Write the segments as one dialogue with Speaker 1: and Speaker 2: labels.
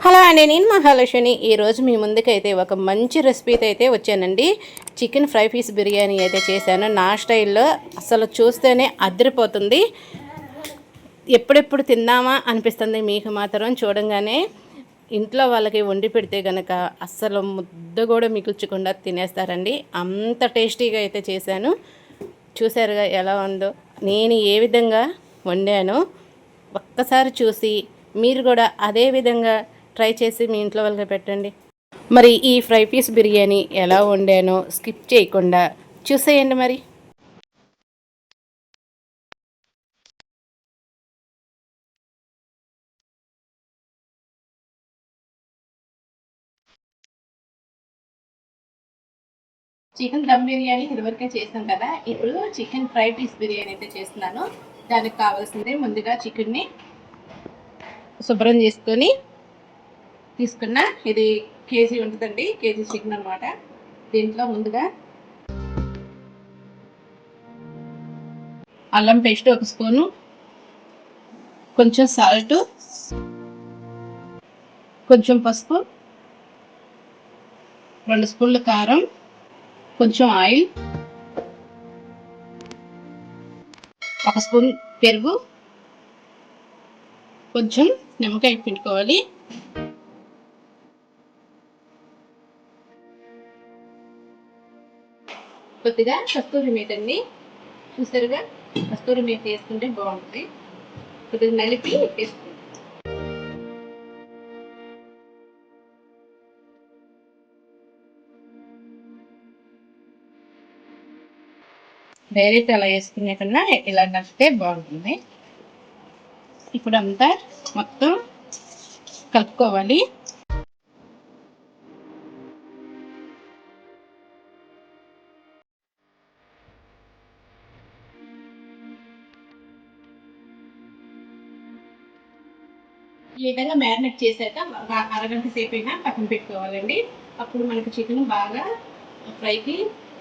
Speaker 1: Hello అండి, నేను మహాలక్ష్మి. ఈరోజు మీ ముందుకైతే ఒక మంచి రెసిపీతో అయితే వచ్చానండి. చికెన్ ఫ్రై పీస్ బిర్యానీ అయితే చేశాను నా స్టైల్లో. అసలు చూస్తేనే అదిరిపోతుంది. ఎప్పుడెప్పుడు తిందామా అనిపిస్తుంది మీకు మాత్రం చూడంగానే. ఇంట్లో వాళ్ళకి వండి పెడితే కనుక అస్సలు ముద్ద కూడా మిగుల్చకుండా తినేస్తారండి. అంత టేస్టీగా అయితే చేశాను. చూసారుగా ఎలా ఉందో. నేను ఏ విధంగా వండానో ఒక్కసారి చూసి మీరు కూడా అదే విధంగా ట్రై చేసి మీ ఇంట్లో వాళ్ళకి పెట్టండి. మరి ఈ ఫ్రై పీస్ బిర్యానీ ఎలా వండానో స్కిప్ చేయకుండా చూసేయండి. మరి చికెన్ దమ్ బిర్యానీ ఇదివరకే చేస్తాం కదా. ఇప్పుడు చికెన్ ఫ్రై పీస్ బిర్యానీ అయితే చేస్తున్నాను. దానికి కావాల్సింది ముందుగా చికెన్ని శుభ్రం చేసుకొని తీసుకున్న. ఇది కేజీ ఉంటుందండి, కేజీ చికెన్ అనమాట. దీంట్లో ముందుగా అల్లం పేస్ట్ 1 స్పూను, కొంచెం సాల్ట్, కొంచెం పసుపు, 2 స్పూన్ల కారం, కొంచెం ఆయిల్, 1 స్పూన్ పెరుగు, కొంచెం నిమ్మకాయ పిండుకోవాలి. కొద్దిగా కస్తూరి మేతి అండి. చూసారుగా, కస్తూరి మేతి వేసుకుంటే బాగుంటుంది. కొద్దిగా నలిపి వేసుకుంటాం. డైరెక్ట్ అలా వేసుకునే కన్నా ఇలా నలిపితే బాగుంటుంది. ఇప్పుడు అంతా మొత్తం కలుపుకోవాలి. ఈ విధంగా మ్యారినేట్ చేశాక అరగంట సేపు అయినా పక్కన పెట్టుకోవాలండి. అప్పుడు మనకు చికెన్ బాగా ఫ్రైకి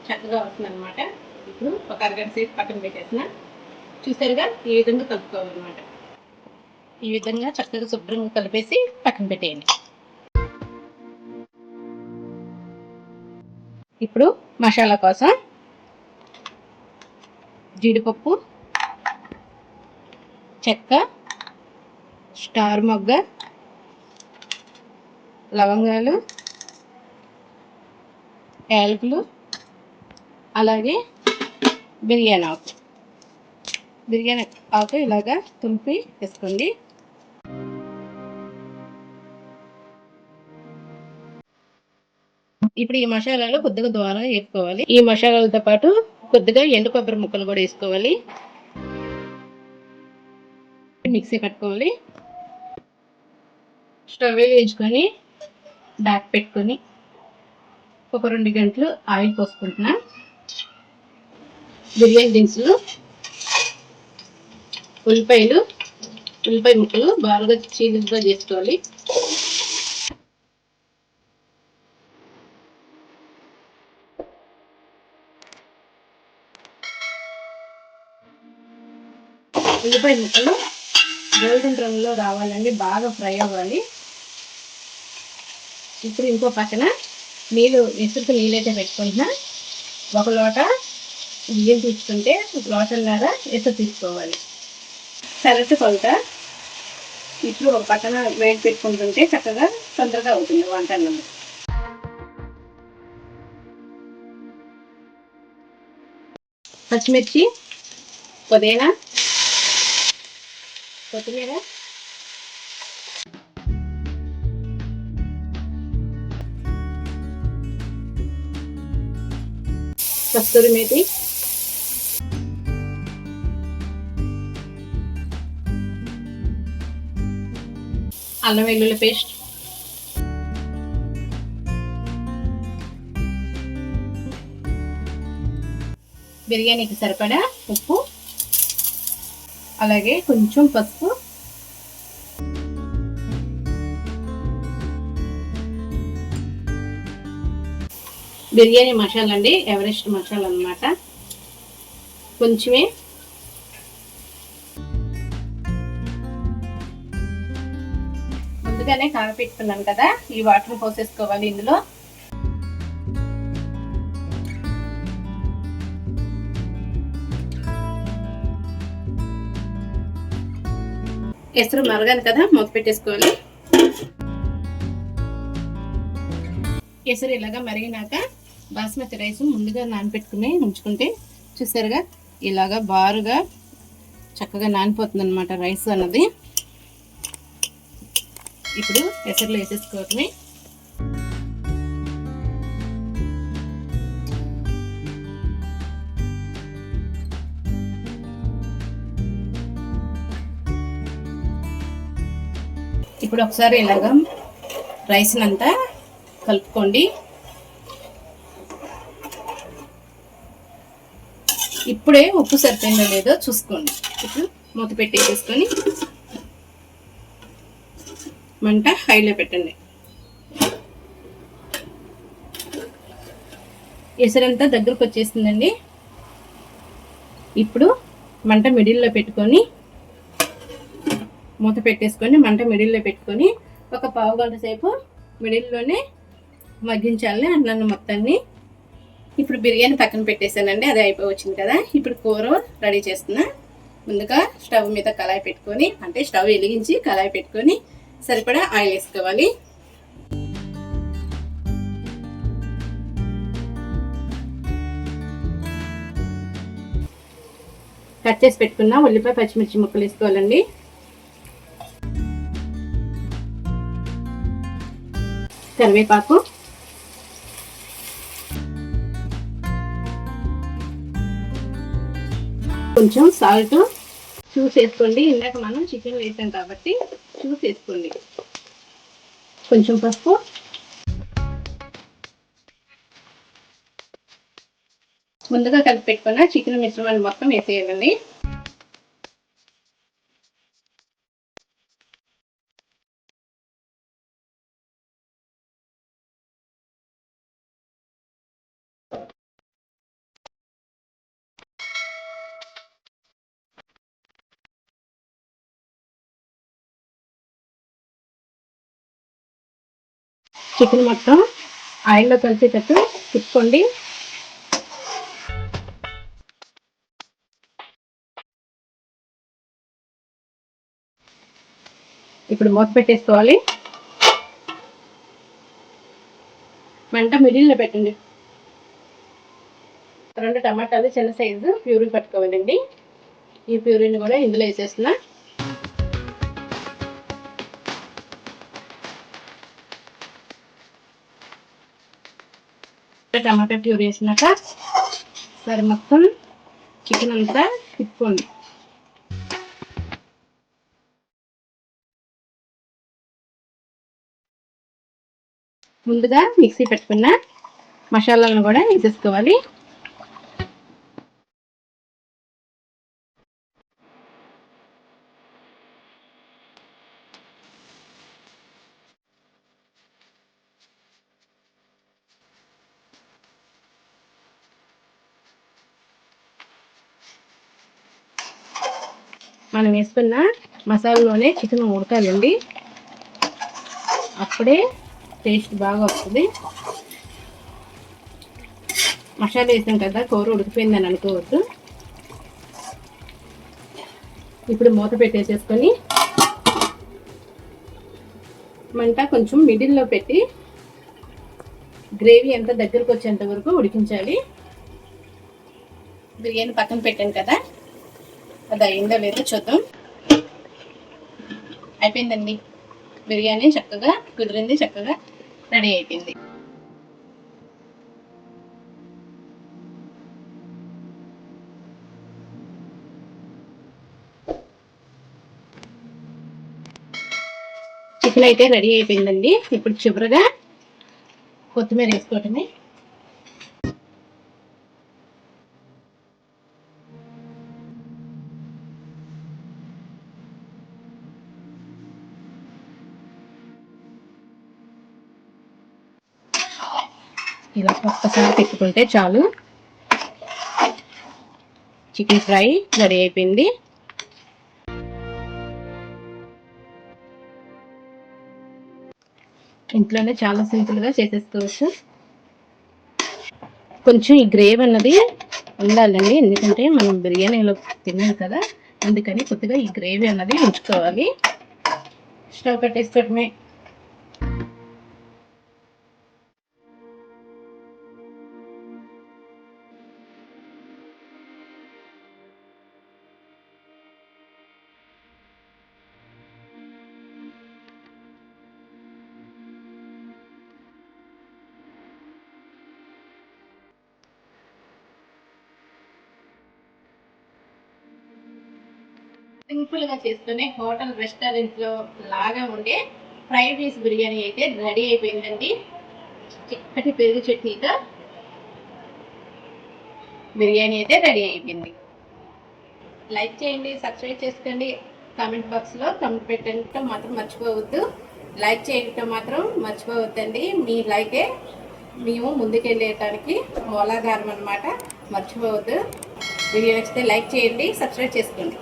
Speaker 1: చక్కగా వస్తుంది అనమాట. ఇప్పుడు ఒక అరగంట సేపు పక్కన పెట్టేసిన. చూసారుగా, ఈ విధంగా కలుపుకోవాలన్నమాట. ఈ విధంగా చక్కగా శుభ్రంగా కలిపేసి పక్కన పెట్టేయండి. ఇప్పుడు మసాలా కోసం జీడిపప్పు, చెక్క, స్టార్ మొగ్గ, లవంగాలు, యాలకులు, అలాగే బిర్యానీ ఆకు ఇలాగా తుంపి వేసుకోండి. ఇప్పుడు ఈ మసాలాలు కొద్దిగా దూరంగా వేసుకోవాలి. ఈ మసాలాలతో పాటు కొద్దిగా ఎండు కొబ్బరి ముక్కలు కూడా వేసుకోవాలి. మిక్సీ పట్టుకోవాలి. స్టవ్ వేయించుకొని బ్యాక్ పెట్టుకొని ఒక 2 గంటలు ఆయిల్ పోసుకుంటున్నా. బిర్యానీ దినుసులు, ఉల్లిపాయ ముక్కలు బాగా చీలికగా చేసుకోవాలి. ఉల్లిపాయ ముక్కలు గోల్డెన్ రంగులో రావాలండి, బాగా ఫ్రై అవ్వాలి. ఇప్పుడు ఇంకో పక్కన ఇసుక నీళ్ళైతే పెట్టుకుంటున్నా. 1 లోట బియ్యం తీసుకుంటే 1 లోటన్నర ఎసురు తీసుకోవాలి. కరెక్ట్ కొలత. ఇప్పుడు ఒక పక్కన వేడి పెట్టుకుంటుంటే చక్కగా తొందరగా అవుతుంది వంట అన్నది. పచ్చిమిర్చి, పుదీనా, కొత్తిమీర, కస్తూరి మేతి, అల్లం వెల్లుల్లి పేస్ట్, బిర్యానీకి సరిపడా ఉప్పు, అలాగే కొంచెం పసుపు, బిర్యానీ మసాలా అండి, ఎవరెస్ట్ మసాలా అన్నమాట. కొంచెమే ముందుగానే కాగపెట్టుకున్నాను కదా, ఈ వాటర్ పోసేసుకోవాలి ఇందులో. ఎసరు మరగాలి కదా, మూత పెట్టేసుకోవాలి. ఎసరు ఇలాగా మరిగినాక బాస్మతి రైస్ ముందుగా నానబెట్టుకుని ఉంచుకుంటే చూసారుగా ఇలాగా బారుగా చక్కగా నానిపోతుంది అనమాట రైస్ అన్నది. ఇప్పుడు ఎసరులో వేసేసుకోవటమే. ఇప్పుడు ఒకసారి ఇలాగా రైస్ని అంతా కలుపుకోండి. ఇప్పుడే ఉప్పు సరిపోయిందో లేదో చూసుకోండి. ఇప్పుడు మూత పెట్టేసుకొని మంట హైలో పెట్టండి. ఎసరంతా దగ్గరకు వచ్చేసిందండి. ఇప్పుడు మంట మిడిల్లో పెట్టుకొని మూత పెట్టేసుకొని మంట మిడిల్లో పెట్టుకొని ఒక పావు గంట సేపు మిడిల్లోనే మగ్గించాలి అన్నాను మొత్తాన్ని. ఇప్పుడు బిర్యానీ పక్కన పెట్టేసానండి, అది అయిపోయి వచ్చింది కదా. ఇప్పుడు కూర రెడీ చేస్తున్నా. ముందుగా స్టవ్ మీద కళాయి పెట్టుకొని, అంటే స్టవ్ వెలిగించి కళాయి పెట్టుకొని సరిపడా ఆయిల్ వేసుకోవాలి. కట్ చేసి పెట్టుకున్న ఉల్లిపాయ పచ్చిమిర్చి ముక్కలు వేసుకోవాలండి. కరివేపాకు, కొంచెం సాల్ట్ చూసి వేసుకోండి. ఇందాక మనం చికెన్ వేసాం కాబట్టి చూసి వేసుకోండి. కొంచెం పసుపు, ముందుగా కలిపి పెట్టుకున్న చికెన్ మిశ్రమాన్ని మొత్తం వేసేయాలండి. చికెన్ మొత్తం ఆయిల్లో కలిసేటట్టు తిప్పుకోండి. ఇప్పుడు మూత పెట్టేసుకోవాలి. మంట మిడిల్లో పెట్టండి. 2 టమాటాలు చిన్న సైజు ప్యూరీ పట్టుకోవాలండి. ఈ ప్యూరీని కూడా ఇందులో వేసేస్తున్నా. టమాటా ప్యూరీ వేసినాక సరే మొత్తం చికెన్ అంతా తిప్పుకోండి. ముందుగా మిక్సీ పెట్టుకున్న మసాలాలను కూడా వేసేసుకోవాలి. మనం వేసుకున్న మసాలాలోనే చికెన్ ఉడకాలండి, అప్పుడే టేస్ట్ బాగా వస్తుంది. మసాలా వేసాం కదా, కూర ఉడికిపోయిందని అనుకోవద్దు. ఇప్పుడు మూత పెట్టేసేసుకొని మంట కొంచెం మిడిల్లో పెట్టి గ్రేవీ ఎంత దగ్గరకు వచ్చేంత వరకు ఉడికించాలి. బిర్యానీ పక్కన పెట్టాను కదా, అది అయిందో లేదో చూద్దాం. అయిపోయిందండి, బిర్యానీ చక్కగా కుదిరింది, చక్కగా రెడీ అయిపోయింది. చికెన్ అయితే రెడీ అయిపోయిందండి. ఇప్పుడు చివరగా కొత్తిమీర వేసుకోవటమే. ఇలా ఒక్కసారి తిప్పుకుంటే చాలు, చికెన్ ఫ్రై రెడీ అయిపోయింది. ఇంట్లోనే చాలా సింపుల్గా చేసేసుకోవచ్చు. కొంచెం ఈ గ్రేవీ అన్నది ఉండాలండి, ఎందుకంటే మనం బిర్యానీలో తిన్నాం కదా, అందుకని కొద్దిగా ఈ గ్రేవీ అన్నది ఉంచుకోవాలి. స్టవ్ పెట్టేసుకోవడమే. సింపుల్గా చేసుకునే హోటల్ రెస్టారెంట్లో లాగా ఉండే ఫ్రైడ్ రైస్ బిర్యానీ అయితే రెడీ అయిపోయిందండి. చిక్కటి పెరుగు చట్నీతో బిర్యానీ అయితే రెడీ అయిపోయింది. లైక్ చేయండి, సబ్స్క్రైబ్ చేసుకోండి, కామెంట్ బాక్స్లో కామెంట్ పెట్టడం మాత్రం మర్చిపోవద్దు. లైక్ చేయడం మాత్రం మర్చిపోవద్దండి. మీ లైకే మేము ముందుకెళ్ళేయడానికి మూలాధారం అన్నమాట. మర్చిపోవద్దు. వీడియో నచ్చితే లైక్ చేయండి, సబ్స్క్రైబ్ చేసుకోండి.